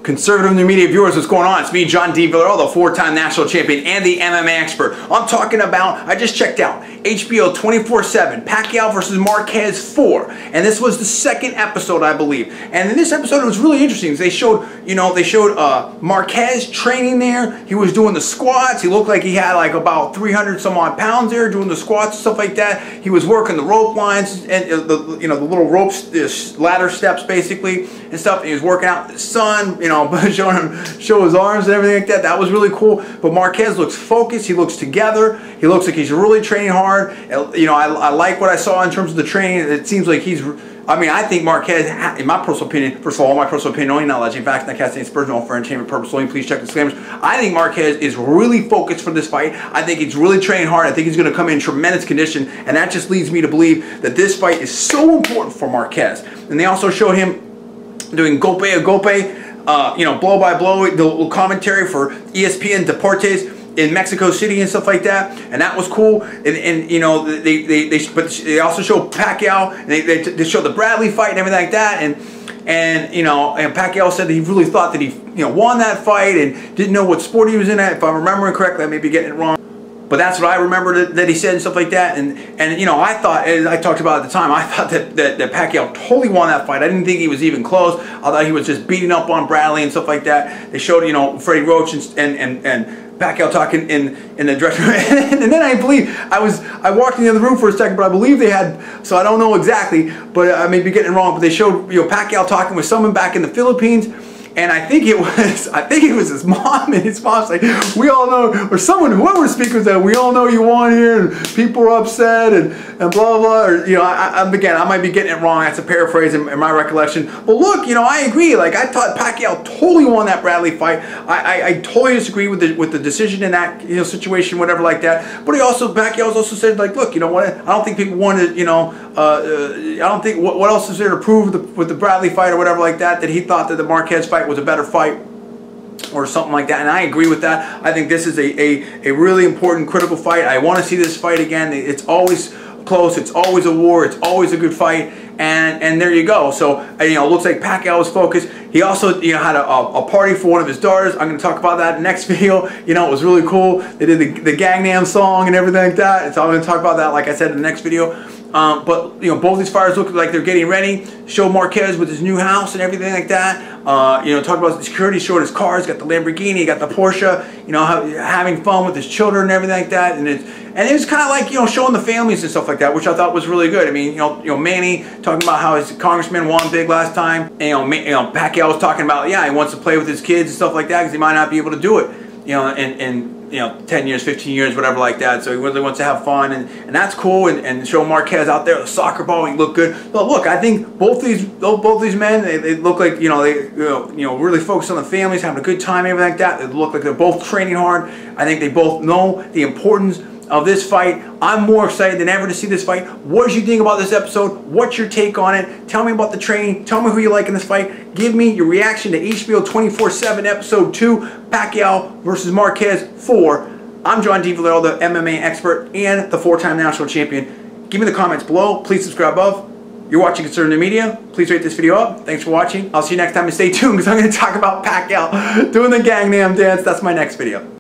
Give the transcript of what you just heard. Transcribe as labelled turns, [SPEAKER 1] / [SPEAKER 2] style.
[SPEAKER 1] Conservative New Media viewers, what's going on? It's me, John D. Villarreal, the four-time national champion and the MMA expert. I'm talking about, I just checked out, HBO 24/7, Pacquiao versus Marquez 4. And this was the second episode, I believe. And in this episode, it was really interesting. They showed, Marquez training there. He was doing the squats. He looked like he had like about 300 some odd pounds there, doing the squats and stuff like that. He was working the rope lines and the little ropes, the ladder steps basically and stuff. And he was working out the sun, showing him show his arms and everything like that. That was really cool. But Marquez looks focused. He looks together. He looks like he's really training hard. I like what I saw in terms of the training. It seems like he's. I think Marquez, in my personal opinion, first of all, my personal opinion, only knowledge, in fact, not casting aspersion for entertainment purposes only. Please check disclaimers. I think Marquez is really focused for this fight. I think he's really training hard. I think he's going to come in tremendous condition, and that just leads me to believe that this fight is so important for Marquez. And they also showed him doing golpe a golpe, blow by blow, the commentary for ESPN Deportes in Mexico City and stuff like that, and that was cool. But they also showed Pacquiao, and they showed the Bradley fight and everything like that, and Pacquiao said that he really thought that he won that fight and didn't know what sport he was in at. If I'm remembering correctly, I may be getting it wrong, but that's what I remember that he said and stuff like that. And I thought, as I talked about at the time, I thought that Pacquiao totally won that fight. I didn't think he was even close. I thought he was just beating up on Bradley and stuff like that. They showed Freddie Roach and Pacquiao talking in the dressing room, and then I walked in the other room for a second, but I believe they had, so I don't know exactly, but I may be getting it wrong, but they showed Pacquiao talking with someone back in the Philippines. And I think it was his mom, and his mom's like, we all know, or someone, whoever the speaker was that, we all know you won here, and people are upset, and blah, blah, or, again, I might be getting it wrong. That's a paraphrase in my recollection. But look, I agree. Like, I thought Pacquiao totally won that Bradley fight. I totally disagree with the decision in that, situation, whatever like that. But Pacquiao also said, like, look, you know what, I don't think people wanted, I don't think, what else is there to prove with the Bradley fight or whatever like that, that he thought that the Marquez fight was a better fight or something like that, and I agree with that. I think this is a really important, critical fight. I want to see this fight again. It's always close. It's always a war. It's always a good fight, and there you go. So it looks like Pacquiao was focused. He also had a party for one of his daughters. I'm going to talk about that in the next video. It was really cool. They did the Gangnam song and everything like that. So I'm going to talk about that, like I said, in the next video. But both these fighters look like they're getting ready. Show Marquez with his new house and everything like that. Talk about the security. Showed his cars. Got the Lamborghini. Got the Porsche. Having fun with his children and everything like that. And it was kind of like showing the families and stuff like that, which I thought was really good. I mean, Manny talking about how his congressman won big last time. And, Pacquiao was talking about, yeah, he wants to play with his kids and stuff like that because he might not be able to do it. In 10 years, 15 years, whatever like that. So he really wants to have fun, and that's cool. And show Marquez out there, the soccer ball, he looked good. But look, I think both these men, they look like really focused on the families, having a good time, everything like that. They look like they're both training hard. I think they both know the importance of this fight. I'm more excited than ever to see this fight. What did you think about this episode? What's your take on it? Tell me about the training. Tell me who you like in this fight. Give me your reaction to HBO 24/7 Episode 2, Pacquiao versus Marquez 4. I'm John D. Villarreal, the MMA expert and the four-time national champion. Give me the comments below. Please subscribe above. You're watching Conservative Media. Please rate this video up. Thanks for watching. I'll see you next time, and stay tuned because I'm going to talk about Pacquiao doing the Gangnam dance. That's my next video.